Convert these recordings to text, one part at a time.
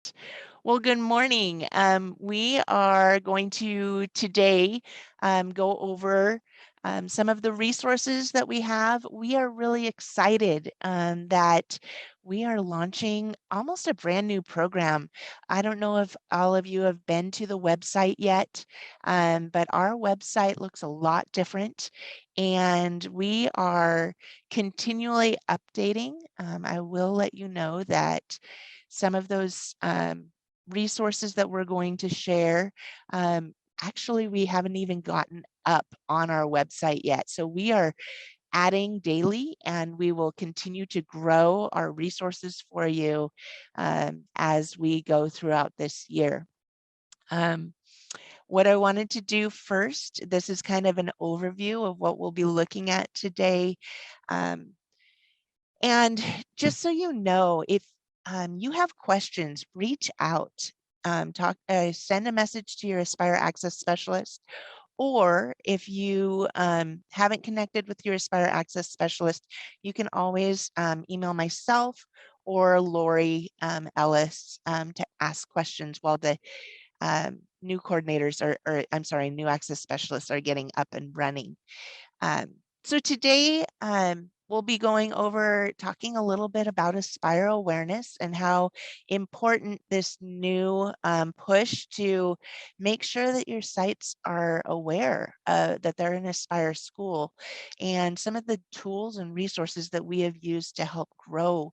Perfect. Well, good morning. We are going to today go over some of the resources that we have. We are really excited that we are launching almost a brand new program. I don't know if all of you have been to the website yet, but our website looks a lot different and we are continually updating. I will let you know that some of those resources that we're going to share, actually, we haven't even gotten up on our website yet. So we are adding daily and we will continue to grow our resources for you as we go throughout this year. What I wanted to do first, this is kind of an overview of what we'll be looking at today. Um, and just so you know, if you have questions, reach out, send a message to your Aspire Access Specialist, or if you haven't connected with your Aspire Access Specialist, you can always email myself or Lori Ellis to ask questions while the new coordinators or I'm sorry, new access specialists are getting up and running. So today we'll be going over talking a little bit about Aspire awareness and how important this new push to make sure that your sites are aware that they're an Aspire school, and some of the tools and resources that we have used to help grow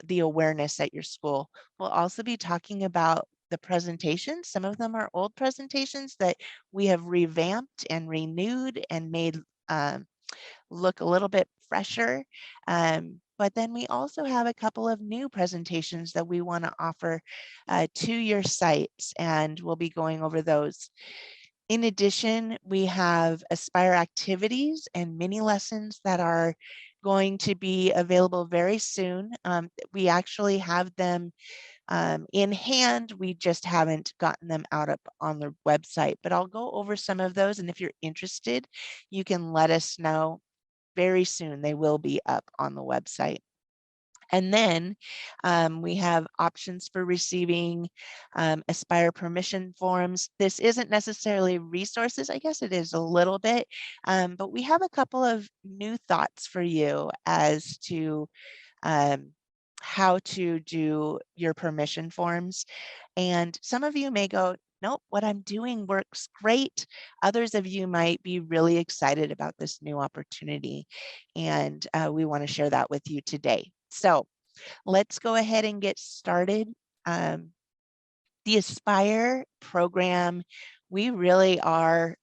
the awareness at your school. We'll also be talking about the presentations. Some of them are old presentations that we have revamped and renewed and made look a little bit fresher. But then we also have a couple of new presentations that we want to offer to your sites, and we'll be going over those. In addition, we have Aspire activities and mini lessons that are going to be available very soon. We actually have them in hand. We just haven't gotten them out up on the website, but I'll go over some of those. And if you're interested, you can let us know very soon. They will be up on the website. And then we have options for receiving Aspire permission forms. This isn't necessarily resources, I guess it is a little bit, but we have a couple of new thoughts for you as to um, how to do your permission forms. And some of you may go, nope, what I'm doing works great. Others of you might be really excited about this new opportunity. And we want to share that with you today. So let's go ahead and get started. The Aspire program, we really are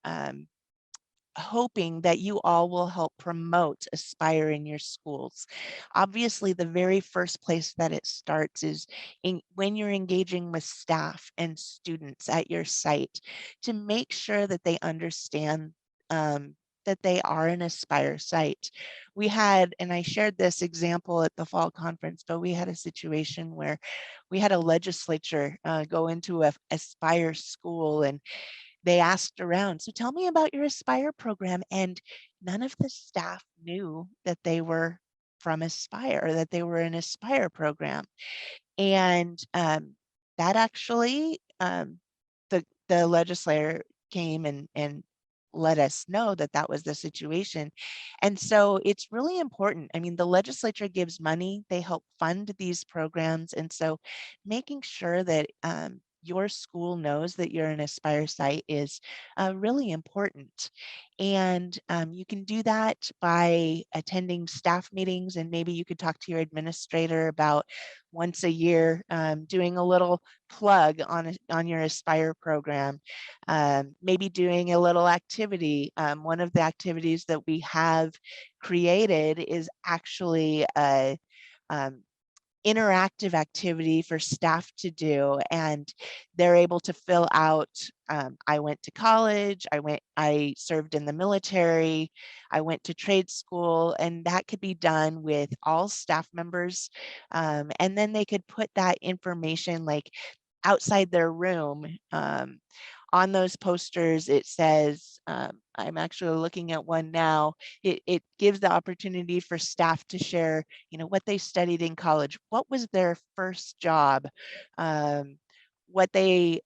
hoping that you all will help promote Aspire in your schools. Obviously, the very first place that it starts is when you're engaging with staff and students at your site to make sure that they understand that they are an Aspire site. We had, and I shared this example at the fall conference, but we had a situation where we had a legislature go into a Aspire school, and they asked around, so tell me about your Aspire program. And none of the staff knew that they were from Aspire, or that they were an Aspire program. And that actually, the legislator came and let us know that that was the situation. And so it's really important. I mean, the legislature gives money, they help fund these programs. And so making sure that your school knows that you're an Aspire site is really important. And you can do that by attending staff meetings, and maybe you could talk to your administrator about once a year doing a little plug on your Aspire program, maybe doing a little activity. One of the activities that we have created is actually a interactive activity for staff to do, and they're able to fill out I went to college, I served in the military, I went to trade school, and that could be done with all staff members, and then they could put that information like outside their room On those posters, it says, I'm actually looking at one now, it gives the opportunity for staff to share, what they studied in college, what was their first job, um, what they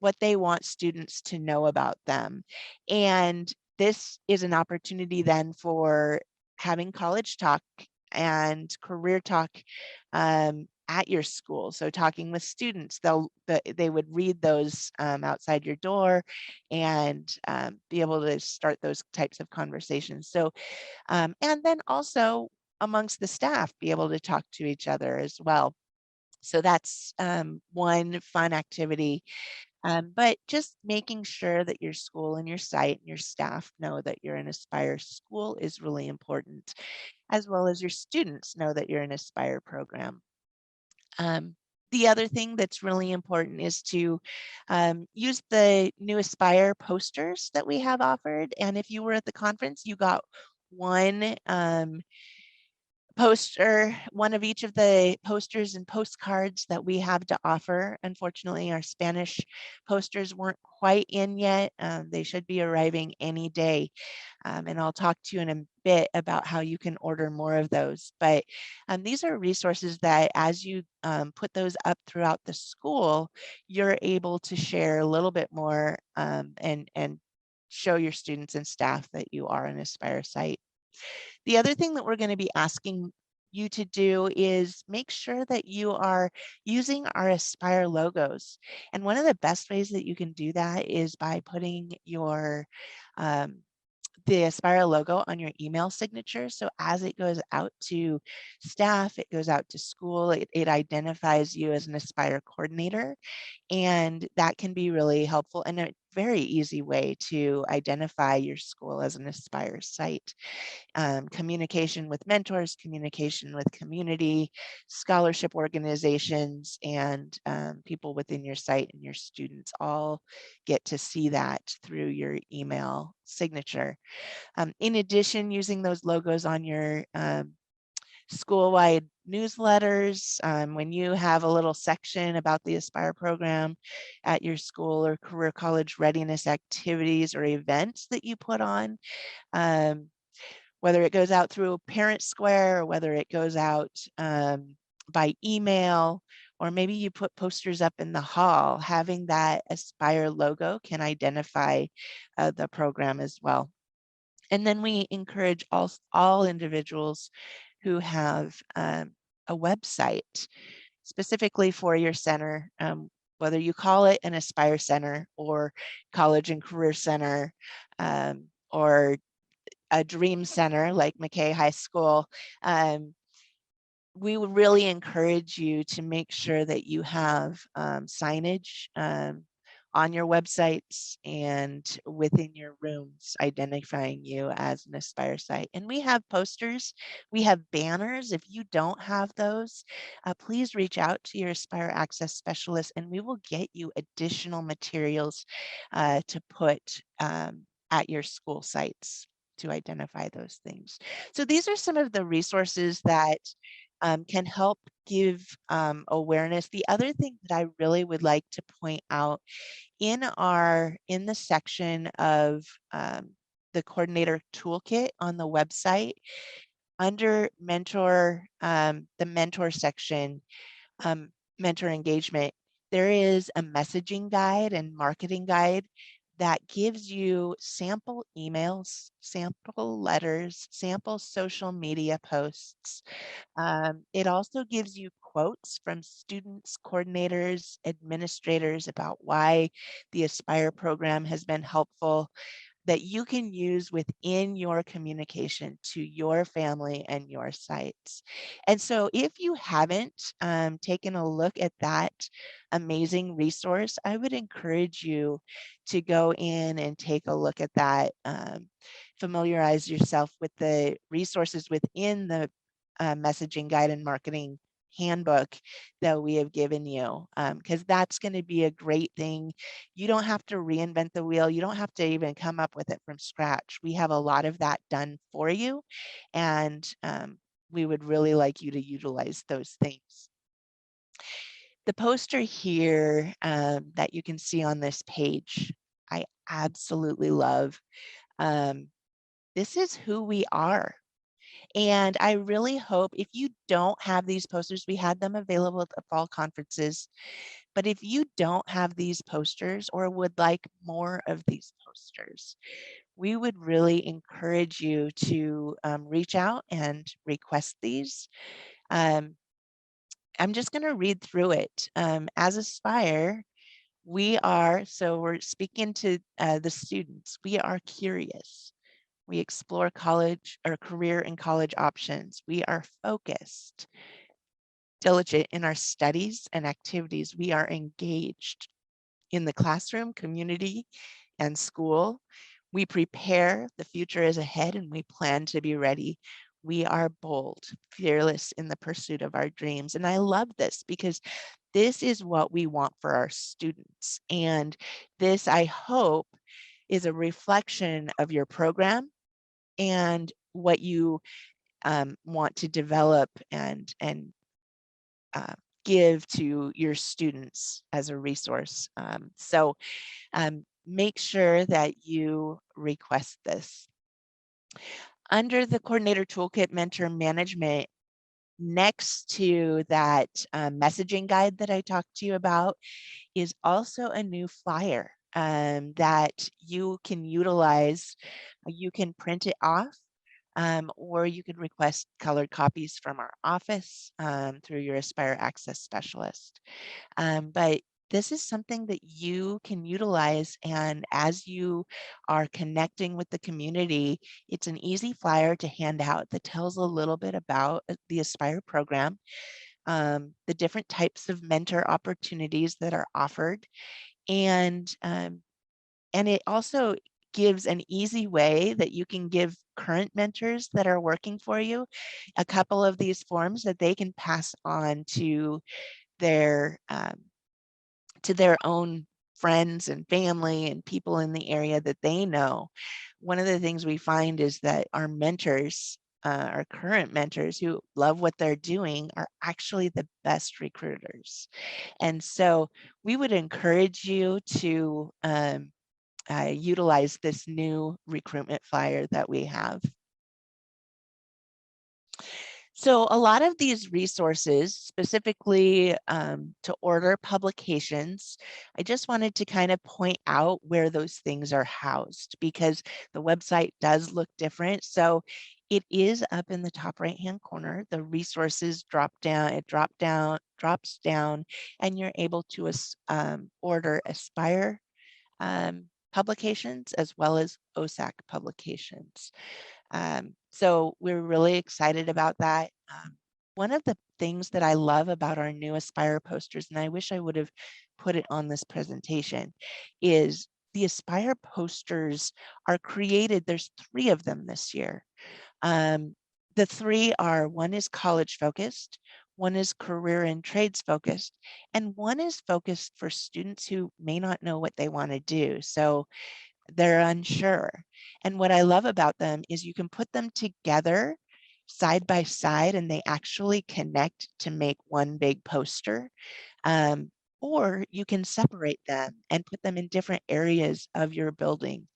what they want students to know about them. And this is an opportunity then for having college talk and career talk at your school. So talking with students, they would read those outside your door and be able to start those types of conversations. So, and then also amongst the staff, be able to talk to each other as well. So that's one fun activity, but just making sure that your school and your site and your staff know that you're an Aspire school is really important, as well as your students know that you're an Aspire program. Um, the other thing that's really important is to use the new Aspire posters that we have offered. And if you were at the conference, you got one poster, one of each of the posters and postcards that we have to offer. Unfortunately, our Spanish posters weren't quite in yet. They should be arriving any day. And I'll talk to you in a bit about how you can order more of those. But these are resources that as you put those up throughout the school, you're able to share a little bit more and show your students and staff that you are an Aspire site. The other thing that we're going to be asking you to do is make sure that you are using our Aspire logos. And one of the best ways that you can do that is by putting your the Aspire logo on your email signature. So as it goes out to staff, it goes out to school, it identifies you as an Aspire coordinator. And that can be really helpful and a very easy way to identify your school as an Aspire site. Communication with mentors, communication with community, scholarship organizations, and people within your site and your students all get to see that through your email signature. In addition, using those logos on your school-wide newsletters, when you have a little section about the Aspire program at your school or career college readiness activities or events that you put on, whether it goes out through Parent Square or whether it goes out by email, or maybe you put posters up in the hall, having that Aspire logo can identify the program as well. And then we encourage all individuals who have a website specifically for your center, whether you call it an Aspire Center or College and Career Center, or a Dream Center like Mckay High School. We would really encourage you to make sure that you have signage on your websites and within your rooms identifying you as an Aspire site. And we have posters, we have banners. If you don't have those, please reach out to your Aspire Access Specialist and we will get you additional materials to put at your school sites to identify those things. So these are some of the resources that can help give awareness. The other thing that I really would like to point out in the section of the coordinator toolkit on the website, under mentor, the mentor section, mentor engagement, there is a messaging guide and marketing guide that gives you sample emails, sample letters, sample social media posts. It also gives you quotes from students, coordinators, administrators about why the Aspire program has been helpful, that you can use within your communication to your family and your sites. And so if you haven't taken a look at that amazing resource, I would encourage you to go in and take a look at that, familiarize yourself with the resources within the messaging guide and marketing handbook that we have given you, because that's going to be a great thing. You don't have to reinvent the wheel. You don't have to even come up with it from scratch. We have a lot of that done for you, and we would really like you to utilize those things. The poster here that you can see on this page, I absolutely love. This is who we are. And I really hope if you don't have these posters, we had them available at the fall conferences, but if you don't have these posters or would like more of these posters, we would really encourage you to reach out and request these. I'm just going to read through it. As Aspire, we're speaking to the students, we are curious. We explore college or career and college options. We are focused, diligent in our studies and activities. We are engaged in the classroom, community, and school. We prepare, the future is ahead, and we plan to be ready. We are bold, fearless in the pursuit of our dreams. And I love this because this is what we want for our students. And this, I hope, is a reflection of your program and what you want to develop and give to your students as a resource. So make sure that you request this. Under the Coordinator Toolkit Mentor Management, next to that messaging guide that I talked to you about is also a new flyer that you can utilize. You can print it off or you can request colored copies from our office through your Aspire Access Specialist. But this is something that you can utilize, and as you are connecting with the community, it's an easy flyer to hand out that tells a little bit about the Aspire program, the different types of mentor opportunities that are offered, and it also gives an easy way that you can give current mentors that are working for you a couple of these forms that they can pass on their to their own friends and family and people in the area that they know. One of the things we find is that our mentors, our current mentors who love what they're doing, are actually the best recruiters. And so we would encourage you to utilize this new recruitment flyer that we have. So a lot of these resources, specifically to order publications, I just wanted to kind of point out where those things are housed because the website does look different. So it is up in the top right-hand corner. The resources drop down, drops down, and you're able to order Aspire publications as well as OSAC publications. So we're really excited about that. One of the things that I love about our new Aspire posters, and I wish I would have put it on this presentation, is the Aspire posters are created. There's 3 of them this year. The 3 are, one is college focused, one is career and trades focused, and one is focused for students who may not know what they want to do. So they're unsure. And what I love about them is you can put them together side by side and they actually connect to make one big poster. Or you can separate them and put them in different areas of your building.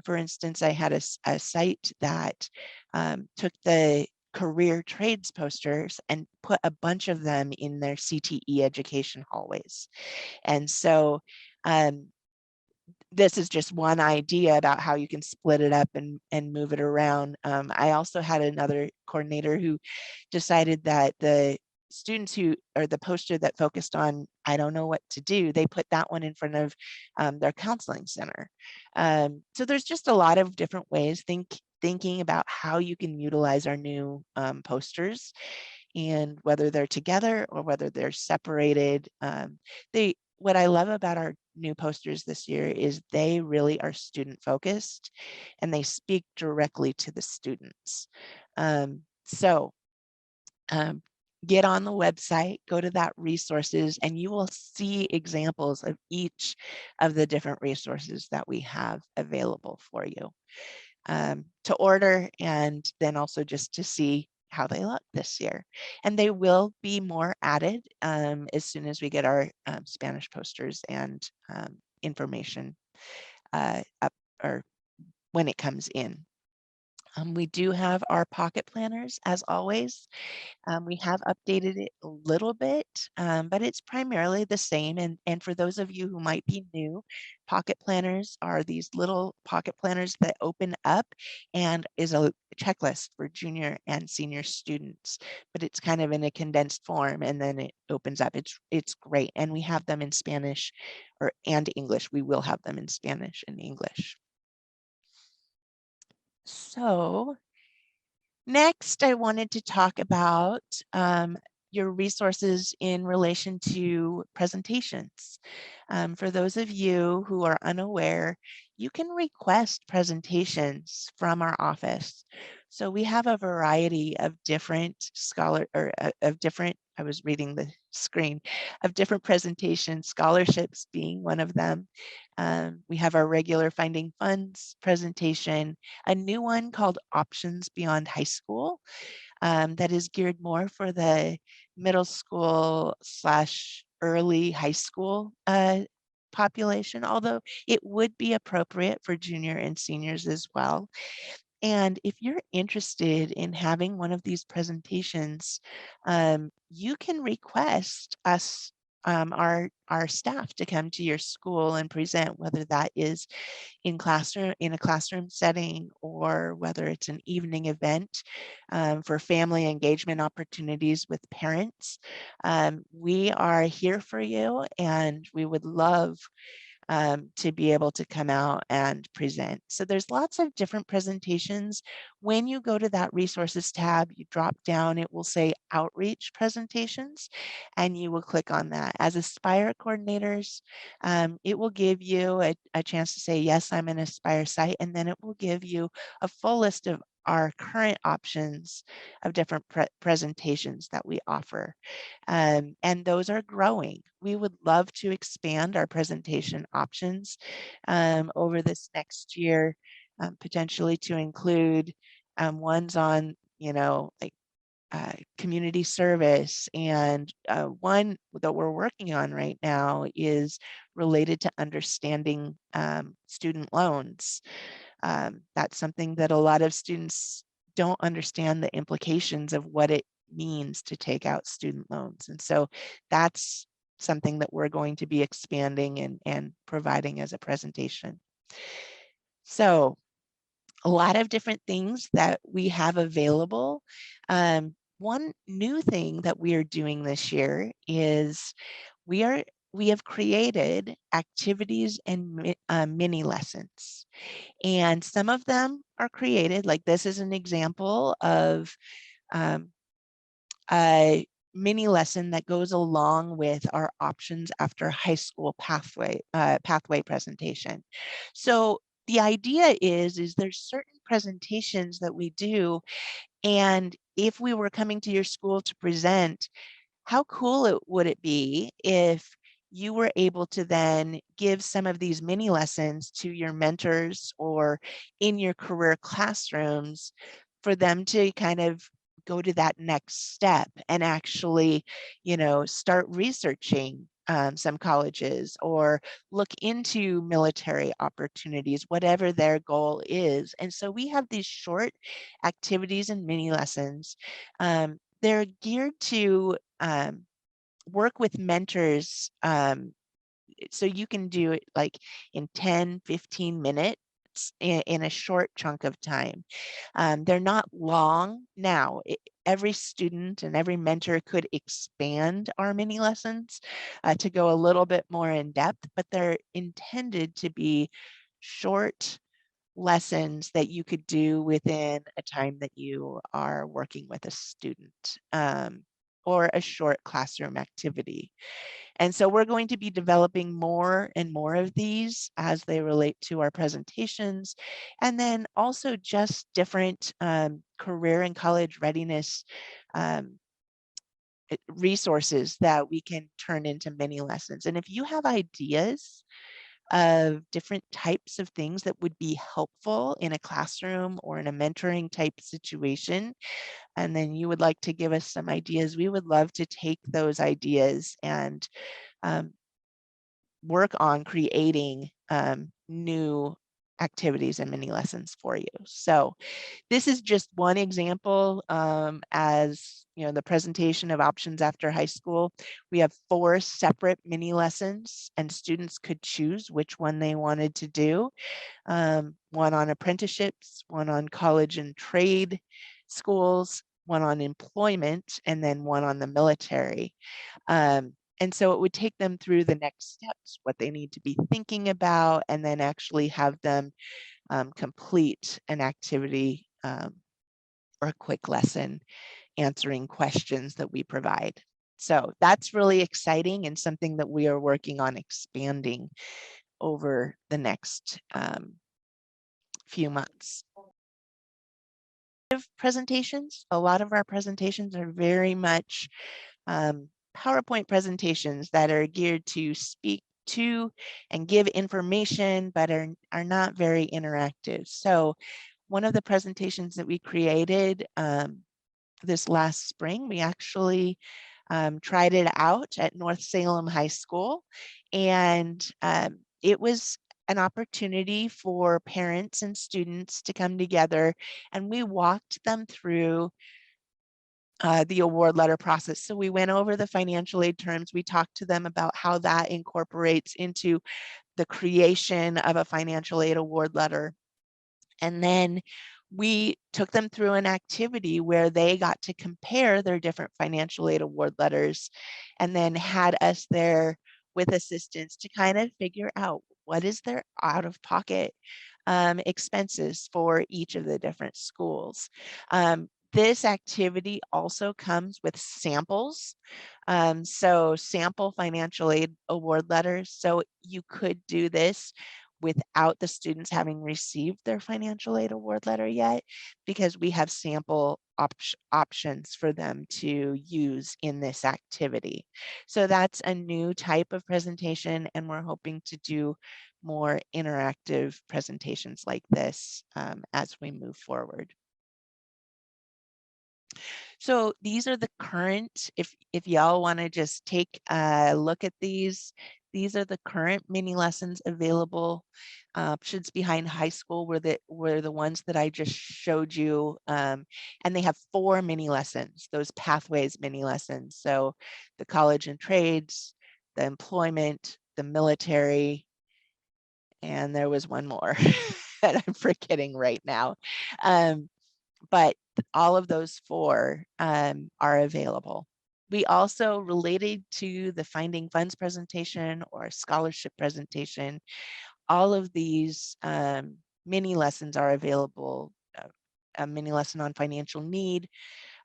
For instance, I had a site that took the career trades posters and put a bunch of them in their CTE education hallways. And so this is just one idea about how you can split it up and move it around. I also had another coordinator who decided that the students who, or the poster that focused on, I don't know what to do, they put that one in front of their counseling center. So there's just a lot of different ways thinking about how you can utilize our new posters, and whether they're together or whether they're separated. What I love about our new posters this year is they really are student focused and they speak directly to the students. So get on the website, go to that resources, and you will see examples of each of the different resources that we have available for you to order, and then also just to see how they look this year. And they will be more added as soon as we get our Spanish posters and information up, or when it comes in. We do have our pocket planners as always. We have updated it a little bit, but it's primarily the same. And for those of you who might be new, pocket planners are these little pocket planners that open up and is a checklist for junior and senior students, but it's kind of in a condensed form and then it opens up. It's great. And we have them in Spanish and English. We will have them in Spanish and English. So next, I wanted to talk about your resources in relation to presentations. For those of you who are unaware, you can request presentations from our office. So we have a variety of different I was reading the screen, of different presentations, scholarships being one of them. We have our regular Finding Funds presentation, a new one called Options Beyond High School that is geared more for the middle school / early high school population, although it would be appropriate for junior and seniors as well. And if you're interested in having one of these presentations, you can request us, our staff, to come to your school and present, whether that is in a classroom setting, or whether it's an evening event for family engagement opportunities with parents. We are here for you, and we would love to be able to come out and present. So there's lots of different presentations. When you go to that resources tab, you drop down, it will say outreach presentations, and you will click on that. As Aspire coordinators, it will give you a chance to say, yes, I'm an Aspire site, and then it will give you a full list of our current options of different presentations that we offer. And those are growing. We would love to expand our presentation options over this next year, potentially to include ones on, like community service, and one that we're working on right now is related to understanding student loans. That's something that a lot of students don't understand, the implications of what it means to take out student loans. And so that's something that we're going to be expanding and providing as a presentation. So a lot of different things that we have available. One new thing that we are doing this year is we have created activities and mini lessons. And some of them are created, like this is an example of a mini lesson that goes along with our options after high school pathway presentation. So the idea is there's certain presentations that we do, and if we were coming to your school to present, how cool would it be if you were able to then give some of these mini lessons to your mentors or in your career classrooms for them to kind of go to that next step and actually, start researching some colleges or look into military opportunities, whatever their goal is. And so we have these short activities and mini lessons. They're geared to work with mentors, so you can do it like in 10, 15 minutes in a short chunk of time. They're not long. Now, every student and every mentor could expand our mini lessons to go a little bit more in depth, but they're intended to be short lessons that you could do within a time that you are working with a student, or a short classroom activity. And so we're going to be developing more and more of these as they relate to our presentations, and then also just different career and college readiness resources that we can turn into mini lessons. And if you have ideas of different types of things that would be helpful in a classroom or in a mentoring type situation, and then you would like to give us some ideas, we would love to take those ideas and um, work on creating new activities and mini lessons for you. So this is just one example. As you know, the presentation of options after high school, we have 4 separate mini lessons and students could choose which one they wanted to do. One on apprenticeships, one on college and trade schools, one on employment, and then one on the military. And so it would take them through the next steps, what they need to be thinking about, and then actually have them complete an activity or a quick lesson answering questions that we provide. So that's really exciting and something that we are working on expanding over the next few months. Presentations, a lot of our presentations are very much PowerPoint presentations that are geared to speak to and give information, but are not very interactive. So one of the presentations that we created this last spring, we actually tried it out at North Salem High School, and it was an opportunity for parents and students to come together, and we walked them through the award letter process. So we went over the financial aid terms. We talked to them about how that incorporates into the creation of a financial aid award letter. And then we took them through an activity where they got to compare their different financial aid award letters, and then had us there with assistance to kind of figure out what is their out-of-pocket expenses for each of the different schools. This activity also comes with samples. So sample financial aid award letters. So you could do this without the students having received their financial aid award letter yet, because we have sample options for them to use in this activity. So that's a new type of presentation, and we're hoping to do more interactive presentations like this as we move forward. So these are the current, if y'all want to just take a look at these are the current mini lessons available. Options behind high school were the ones that I just showed you. And they have 4 mini lessons, those pathways mini lessons. So the college and trades, the employment, the military, and there was one more that I'm forgetting right now. But all of those 4 are available. We also, related to the Finding Funds presentation or scholarship presentation, all of these mini lessons are available. A mini lesson on financial need,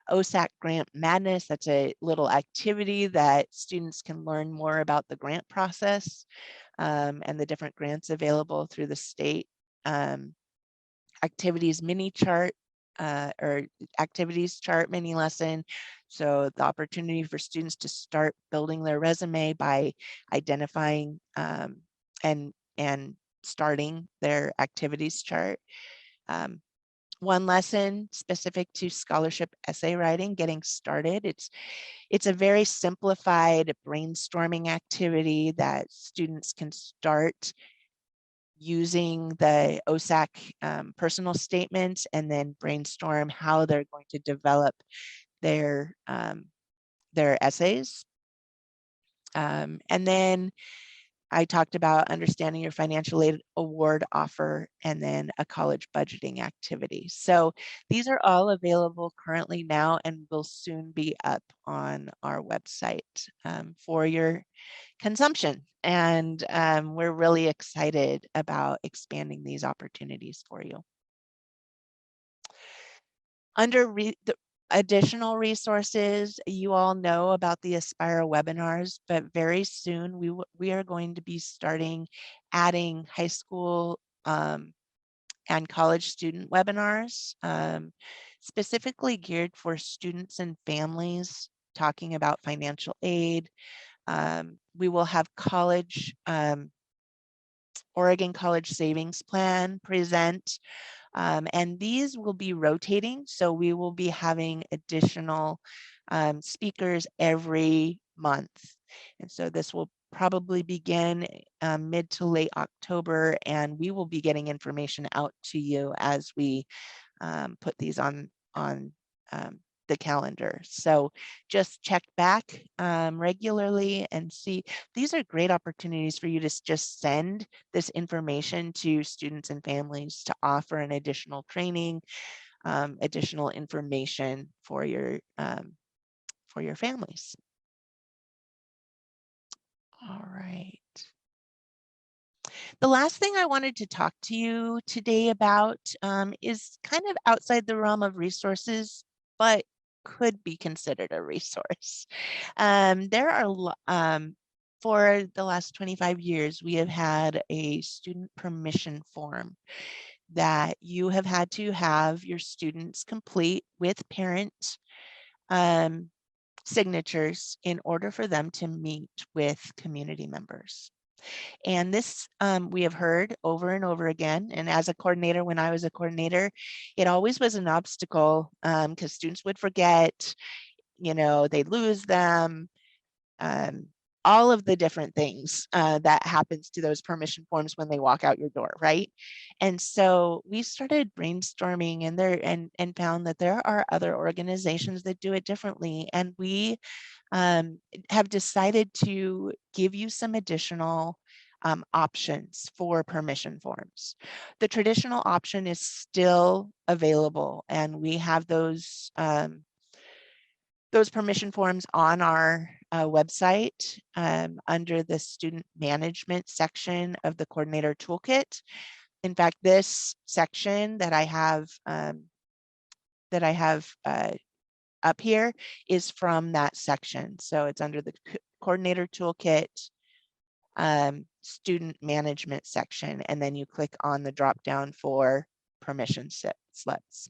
OSAC Grant Madness, that's a little activity that students can learn more about the grant process and the different grants available through the state. Activities mini chart or activities chart mini lesson. So the opportunity for students to start building their resume by identifying and starting their activities chart. One lesson specific to scholarship essay writing, getting started. It's a very simplified brainstorming activity that students can start using the OSAC personal statements and then brainstorm how they're going to develop their essays. And then I talked about understanding your financial aid award offer and then a college budgeting activity. So these are all available currently now and will soon be up on our website for your consumption. And we're really excited about expanding these opportunities for you. Under the additional resources, you all know about the Aspire webinars, but very soon we are going to be starting adding high school and college student webinars, specifically geared for students and families talking about financial aid. We will have college Oregon College Savings Plan present. And these will be rotating, so we will be having additional speakers every month. And so this will probably begin mid to late October, and we will be getting information out to you as we put these on um, the calendar. So just check back regularly and see. These are great opportunities for you to just send this information to students and families to offer an additional training, additional information for your families. All right. The last thing I wanted to talk to you today about is kind of outside the realm of resources, but could be considered a resource. There are, for the last 25 years, we have had a student permission form that you have had to have your students complete with parent signatures in order for them to meet with community members. And this we have heard over and over again. And as a coordinator, when I was a coordinator, it always was an obstacle because students would forget, they'd lose them, um, all of the different things that happens to those permission forms when they walk out your door, right? And so we started brainstorming and found that there are other organizations that do it differently. And we have decided to give you some additional options for permission forms. The traditional option is still available, and we have those permission forms on our website under the student management section of the coordinator toolkit. In fact, this section that I have up here is from that section. So it's under the coordinator toolkit student management section, and then you click on the drop down for permission slips.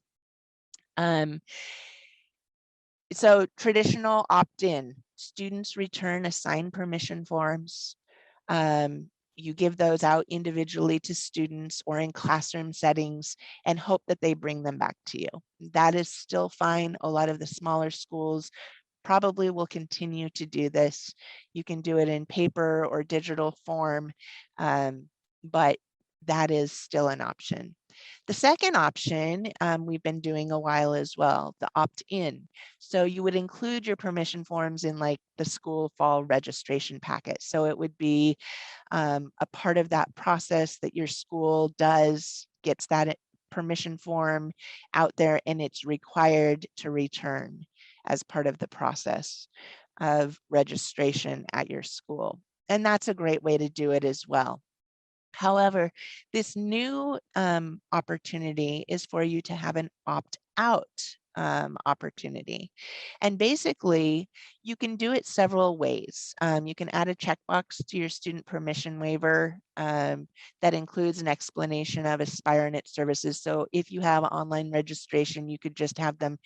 So traditional opt-in, students return assigned permission forms. You give those out individually to students or in classroom settings and hope that they bring them back to you. That is still fine. A lot of the smaller schools probably will continue to do this. You can do it in paper or digital form, but that is still an option. The second option we've been doing a while as well, the opt-in. So you would include your permission forms in like the school fall registration packet. So it would be a part of that process that your school gets that permission form out there, and it's required to return as part of the process of registration at your school. And that's a great way to do it as well. However, this new opportunity is for you to have an opt-out opportunity. And basically, you can do it several ways. You can add a checkbox to your student permission waiver that includes an explanation of Aspire and its services. So if you have online registration, you could just have them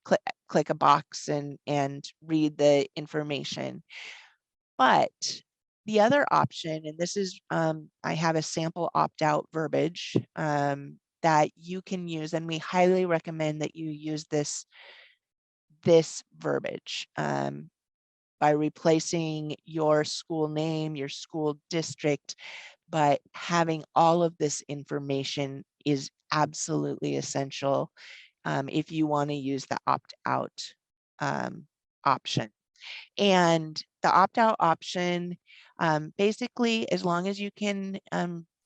click a box and read the information. But the other option, and this is, I have a sample opt-out verbiage that you can use, and we highly recommend that you use this verbiage by replacing your school name, your school district, but having all of this information is absolutely essential if you want to use the opt-out option. And the opt-out option, basically, as long as you can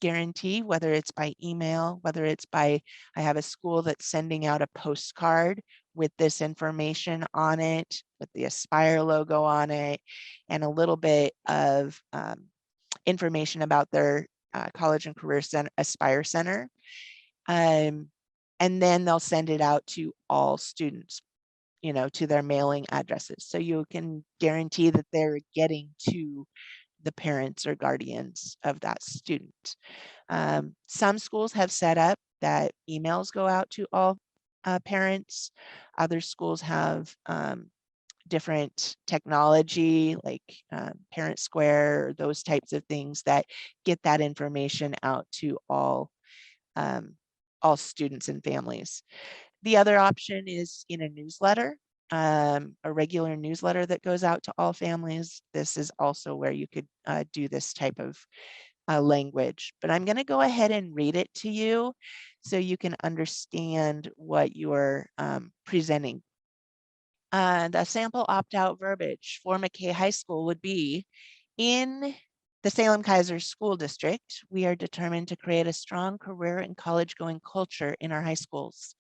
guarantee, whether it's by email, whether it's by, I have a school that's sending out a postcard with this information on it, with the Aspire logo on it, and a little bit of information about their College and Career Center, Aspire Center. And then they'll send it out to all students, to their mailing addresses. So you can guarantee that they're getting to the parents or guardians of that student. Some schools have set up that emails go out to all parents. Other schools have different technology like Parent Square, or those types of things that get that information out to all students and families. The other option is in a newsletter, a regular newsletter that goes out to all families. This is also where you could do this type of language, but I'm going to go ahead and read it to you so you can understand what you're presenting. The sample opt-out verbiage for Mckay High School would be, in the Salem-Keizer School District, we are determined to create a strong career and college-going culture in our high schools.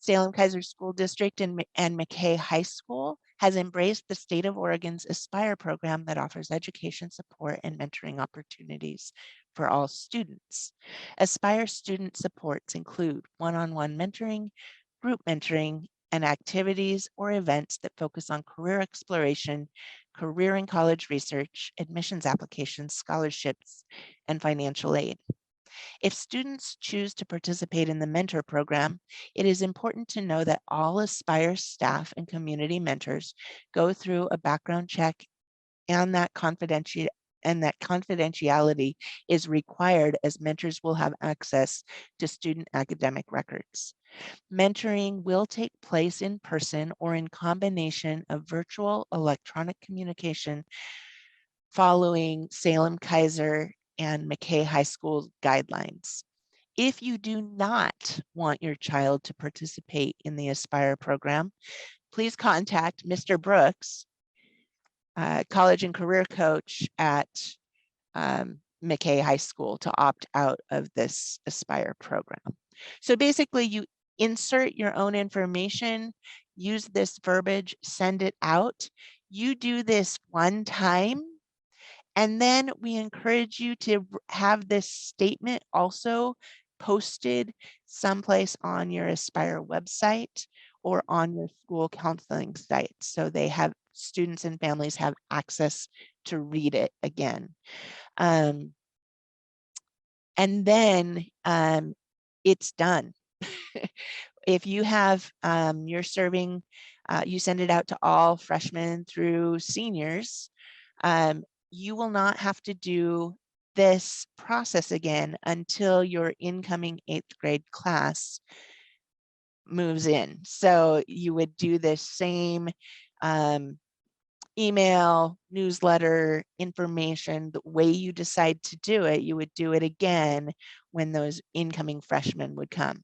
Salem-Keizer School District and Mckay High School has embraced the state of Oregon's Aspire program that offers education, support, and mentoring opportunities for all students. Aspire student supports include one-on-one mentoring, group mentoring, and activities or events that focus on career exploration, career and college research, admissions applications, scholarships, and financial aid. If students choose to participate in the mentor program, it is important to know that all Aspire staff and community mentors go through a background check, and that confidentiality is required, as mentors will have access to student academic records. Mentoring will take place in person or in combination of virtual electronic communication following Salem-Keizer and Mckay High School guidelines. If you do not want your child to participate in the Aspire program, please contact Mr. Brooks, college and career coach at Mckay High School, to opt out of this Aspire program. So basically, you insert your own information, use this verbiage, send it out. You do this one time, and then we encourage you to have this statement also posted someplace on your Aspire website or on your school counseling site, so they have, students and families have access to read it again. And then it's done. If you have, you're serving, you send it out to all freshmen through seniors, you will not have to do this process again until your incoming 8th grade class moves in. So you would do this same email, newsletter, information, the way you decide to do it, you would do it again when those incoming freshmen would come.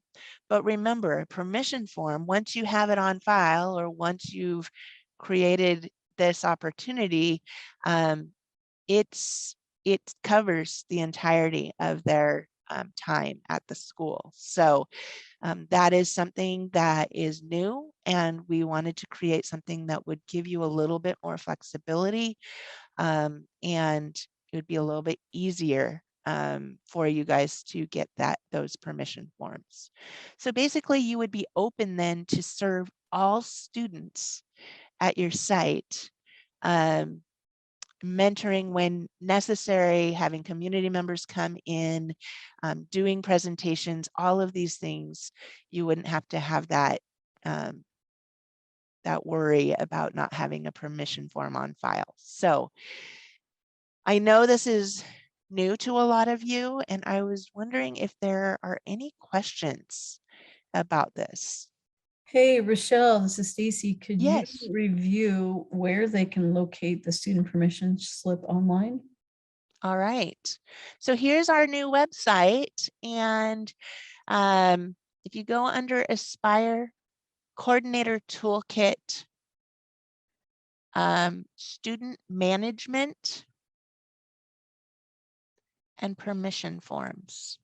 But remember, a permission form, once you have it on file or once you've created this opportunity, it covers the entirety of their time at the school. So that is something that is new, and we wanted to create something that would give you a little bit more flexibility, and it would be a little bit easier for you guys to get those permission forms. So basically, you would be open then to serve all students at your site, mentoring when necessary, having community members come in, doing presentations, all of these things. You wouldn't have to have that worry about not having a permission form on file. So I know this is new to a lot of you, and I was wondering if there are any questions about this. Hey, Rochelle, this is Stacy. Could you Yes. review where they can locate the student permission slip online? All right. So here's our new website. And if you go under Aspire Coordinator Toolkit, Student Management, and Permission Forms.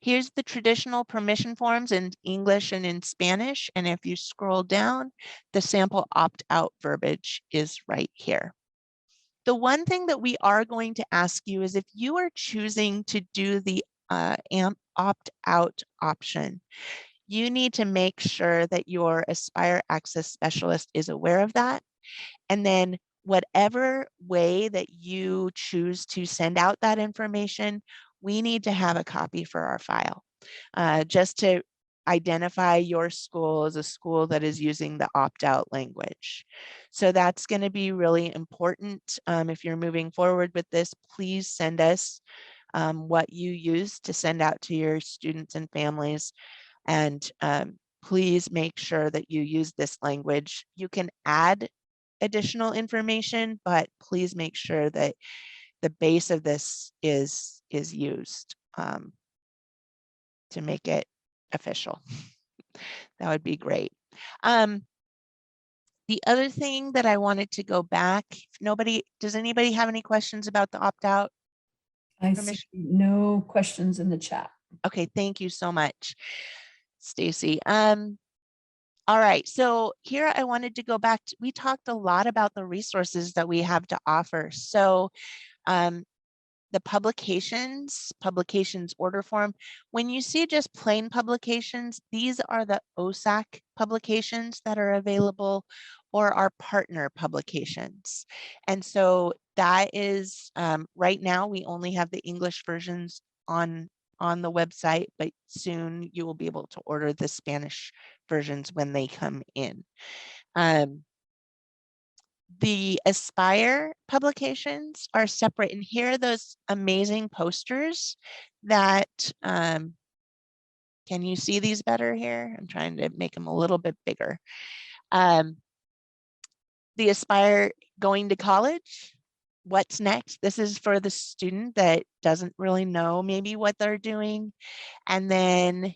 Here's the traditional permission forms in English and in Spanish. And if you scroll down, the sample opt-out verbiage is right here. The one thing that we are going to ask you is if you are choosing to do the opt-out option, you need to make sure that your Aspire Access Specialist is aware of that. And then whatever way that you choose to send out that information, we need to have a copy for our file. Just to identify your school as a school that is using the opt-out language. So that's going to be really important. If you're moving forward with this, please send us what you use to send out to your students and families. And please make sure that you use this language. You can add additional information, but please make sure that the base of this is used to make it official. That would be great. The other thing that I wanted to go back, does anybody have any questions about the opt-out? I see no questions in the chat. Okay, thank you so much, Stacy. All right, so here I wanted to go back to, we talked a lot about the resources that we have to offer. So the publications order form, when you see just plain publications, these are the OSAC publications that are available or our partner publications. And so that is, right now we only have the English versions on the website, but soon you will be able to order the Spanish versions when they come in. The Aspire publications are separate, and here are those amazing posters that, can you see these better here? I'm trying to make them a little bit bigger. The Aspire going to college, what's next? This is for the student that doesn't really know maybe what they're doing. And then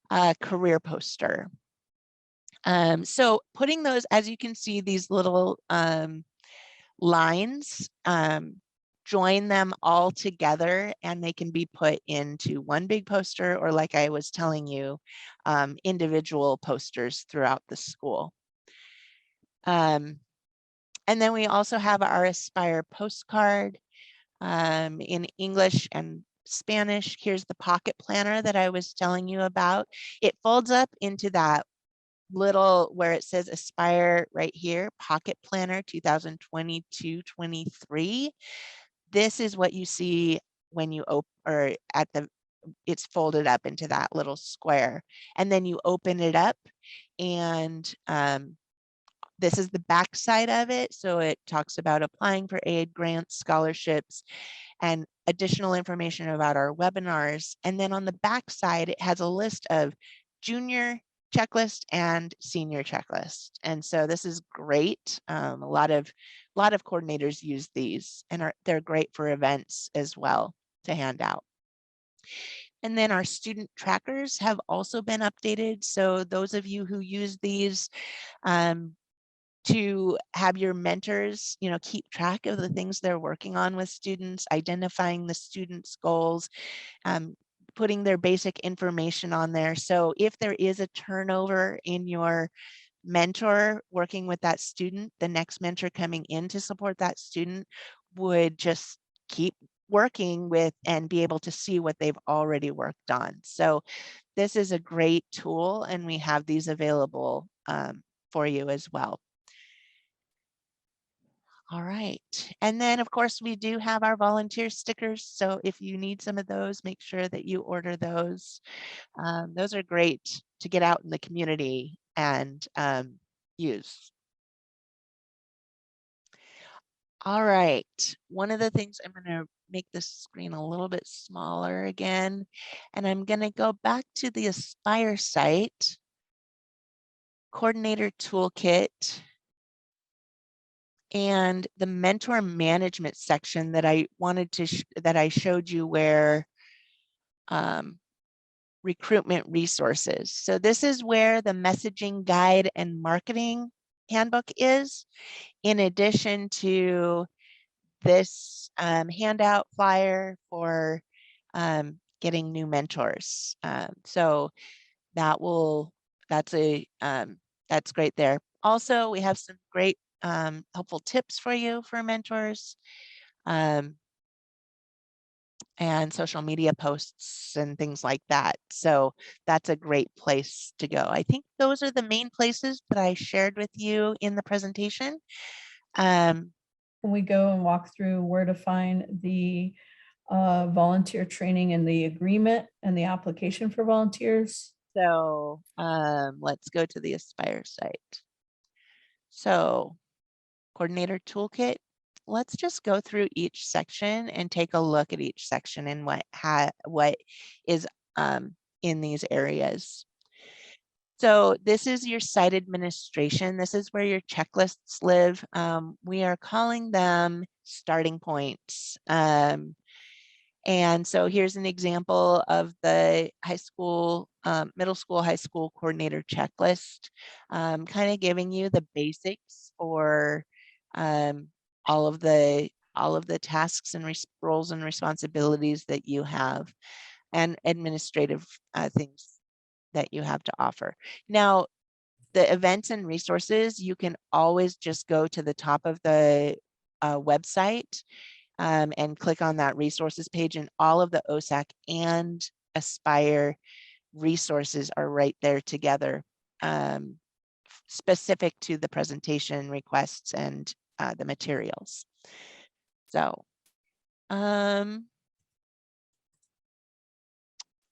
a career poster. So putting those, as you can see, these little lines, join them all together and they can be put into one big poster, or like I was telling you, individual posters throughout the school. And then we also have our Aspire postcard in English and Spanish. Here's the pocket planner that I was telling you about. It folds up into that little where it says Aspire right here, pocket planner 2022-23. This is what you see when you open, or at the, it's folded up into that little square, and then you open it up, and this is the back side of it. So it talks about applying for aid, grants, scholarships, and additional information about our webinars. And then on the back side, it has a list of junior checklist and senior checklist. And so this is great. A lot of coordinators use these, and they're great for events as well to hand out. And then our student trackers have also been updated. So those of you who use these, to have your mentors, keep track of the things they're working on with students, identifying the students' goals, putting their basic information on there. So if there is a turnover in your mentor working with that student, the next mentor coming in to support that student would just keep working with and be able to see what they've already worked on. So this is a great tool, and we have these available for you as well. All right. And then of course we do have our volunteer stickers. So if you need some of those, make sure that you order those. Those are great to get out in the community and use. All right. One of the things, I'm going to make this screen a little bit smaller again, and I'm going to go back to the Aspire site, Coordinator Toolkit, and the mentor management section that I wanted to that I showed you where recruitment resources. So this is where the messaging guide and marketing handbook is, in addition to this handout flyer for getting new mentors. So that's great there. Also, we have some great helpful tips for you for mentors, and social media posts and things like that. So that's a great place to go. I think those are the main places that I shared with you in the presentation. Can we go and walk through where to find the volunteer training and the agreement and the application for volunteers. So let's go to the Aspire site. So coordinator toolkit, let's just go through each section and take a look at each section and what is in these areas. So this is your site administration. This is where your checklists live. We are calling them starting points. And so here's an example of the high school, middle school, high school coordinator checklist, kind of giving you the basics for all of the tasks and roles and responsibilities that you have and administrative things that you have to offer. Now, the events and resources, you can always just go to the top of the website and click on that resources page, and all of the OSAC and Aspire resources are right there together, specific to the presentation requests and the materials. So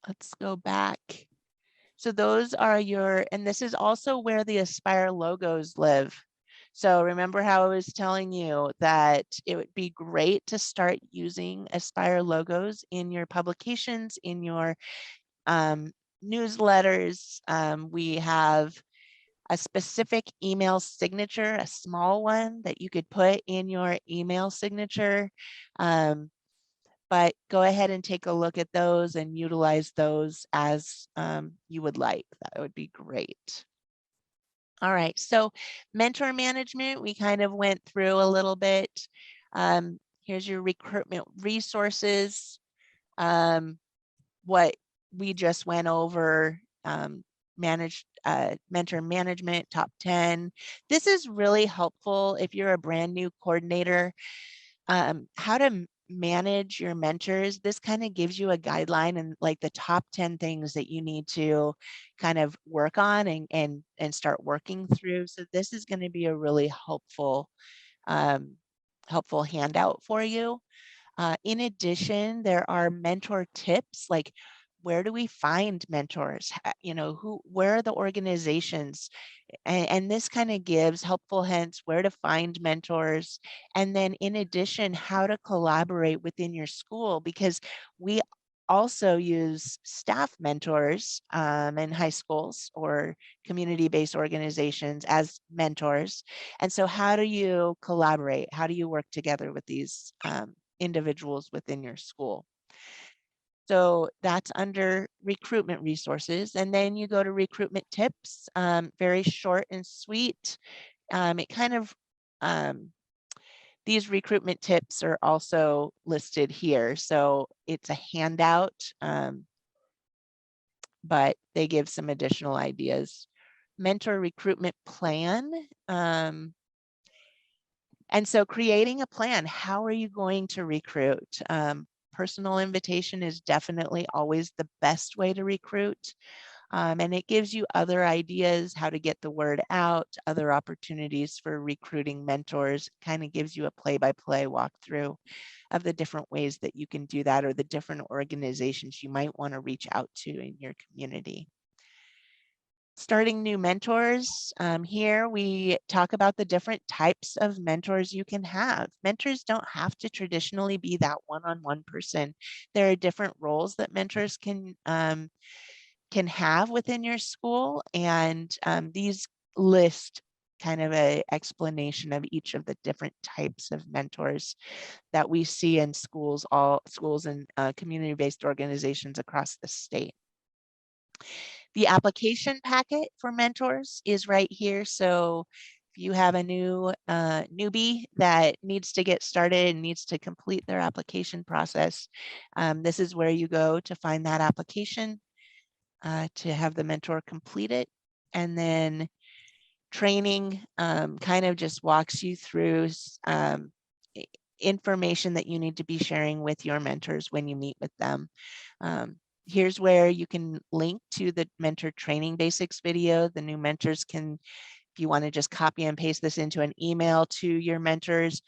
let's go back. So those are your, and this is also where the Aspire logos live. So remember how I was telling you that it would be great to start using Aspire logos in your publications, in your newsletters. We have a specific email signature, a small one that you could put in your email signature. But go ahead and take a look at those and utilize those as you would like. That would be great. All right, so mentor management, we kind of went through a little bit. Here's your recruitment resources. What we just went over, mentor management, top 10. This is really helpful if you're a brand new coordinator. How to manage your mentors. This kind of gives you a guideline and like the top 10 things that you need to kind of work on and start working through. So this is going to be a really helpful handout for you. In addition, there are mentor tips, like where do we find mentors? You know, where are the organizations? And this kind of gives helpful hints where to find mentors. And then in addition, how to collaborate within your school, because we also use staff mentors in high schools or community-based organizations as mentors. And so how do you collaborate? How do you work together with these individuals within your school? So that's under recruitment resources. And then you go to recruitment tips, very short and sweet. It kind of, these recruitment tips are also listed here. So it's a handout, but they give some additional ideas. Mentor recruitment plan. And so creating a plan, how are you going to recruit? Personal invitation is definitely always the best way to recruit. And it gives you other ideas how to get the word out, other opportunities for recruiting mentors, kind of gives you a play-by-play walkthrough of the different ways that you can do that or the different organizations you might want to reach out to in your community. Starting new mentors. Here we talk about the different types of mentors you can have. Mentors don't have to traditionally be that one-on-one person. There are different roles that mentors can have within your school, and these list kind of a explanation of each of the different types of mentors that we see in schools, all schools and community-based organizations across the state. The application packet for mentors is right here. So if you have a new newbie that needs to get started and needs to complete their application process, this is where you go to find that application to have the mentor complete it. And then training kind of just walks you through information that you need to be sharing with your mentors when you meet with them. Here's where you can link to the mentor training basics video. The new mentors can, if you want to just copy and paste this into an email to your mentors,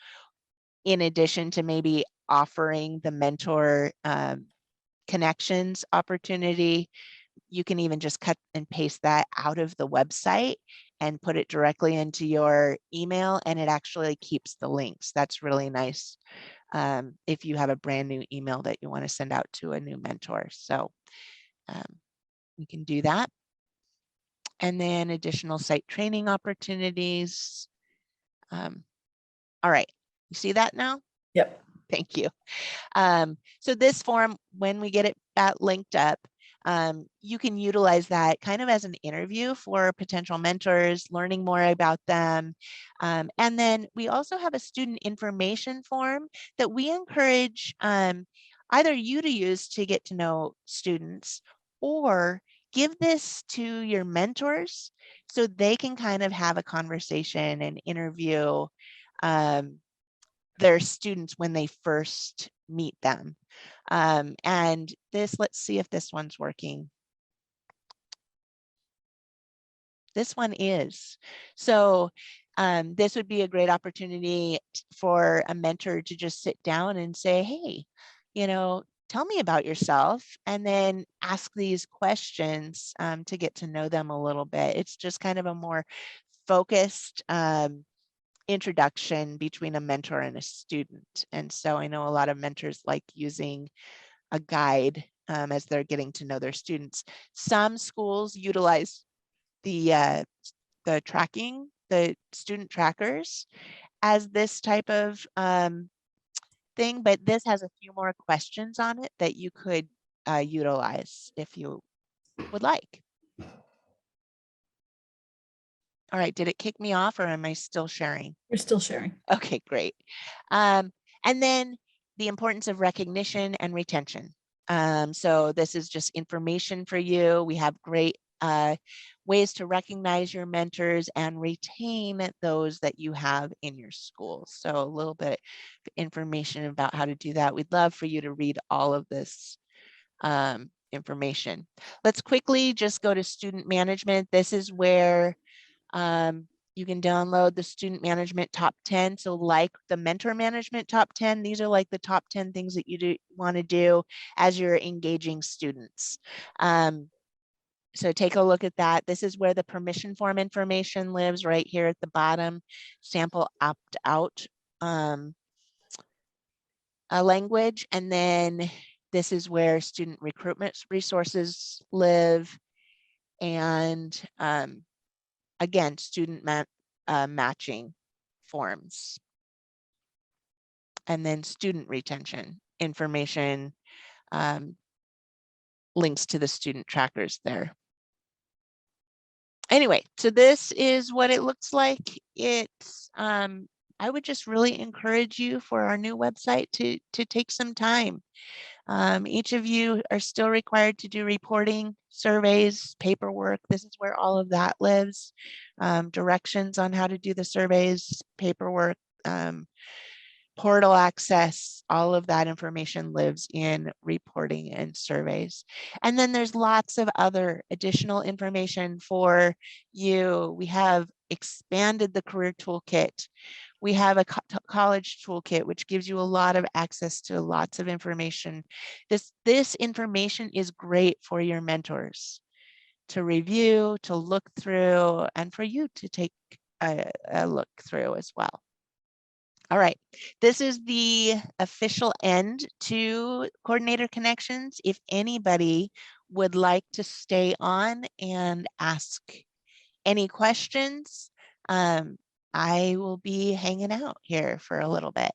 in addition to maybe offering the mentor connections opportunity, you can even just cut and paste that out of the website and put it directly into your email, and it actually keeps the links. That's really nice if you have a brand new email that you want to send out to a new mentor. So you can do that. And then additional site training opportunities. All right, you see that now? Yep. Thank you. So this form, when we get it linked up, you can utilize that kind of as an interview for potential mentors, learning more about them. And then we also have a student information form that we encourage either you to use to get to know students, or give this to your mentors so they can kind of have a conversation and interview their students when they first meet them. And this, let's see if this one's working. This one is. So this would be a great opportunity for a mentor to just sit down and say, hey, you know, tell me about yourself, and then ask these questions to get to know them a little bit. It's just kind of a more focused introduction between a mentor and a student. And so I know a lot of mentors like using a guide as they're getting to know their students. Some schools utilize the tracking, the student trackers, as this type of thing, but this has a few more questions on it that you could utilize if you would like. All right, did it kick me off, or am I still sharing? We're still sharing. Okay, great. And then the importance of recognition and retention. So this is just information for you. We have great ways to recognize your mentors and retain those that you have in your school. So a little bit of information about how to do that. We'd love for you to read all of this information. Let's quickly just go to student management. This is where you can download the student management top 10. So like the mentor management top 10, these are like the top 10 things that you want to do as you're engaging students. So take a look at that. This is where the permission form information lives, right here at the bottom. Sample opt-out language. And then this is where student recruitment resources live. And again, student matching forms. And then student retention information, links to the student trackers there. Anyway, so this is what it looks like. It's, I would just really encourage you for our new website to take some time. Each of you are still required to do reporting, surveys, paperwork. This is where all of that lives. Directions on how to do the surveys, paperwork, portal access, all of that information lives in reporting and surveys. And then there's lots of other additional information for you. We have expanded the career toolkit. We have a college toolkit, which gives you a lot of access to lots of information. This information is great for your mentors to review, to look through, and for you to take a look through as well. All right, this is the official end to Coordinator Connections. If anybody would like to stay on and ask any questions, I will be hanging out here for a little bit.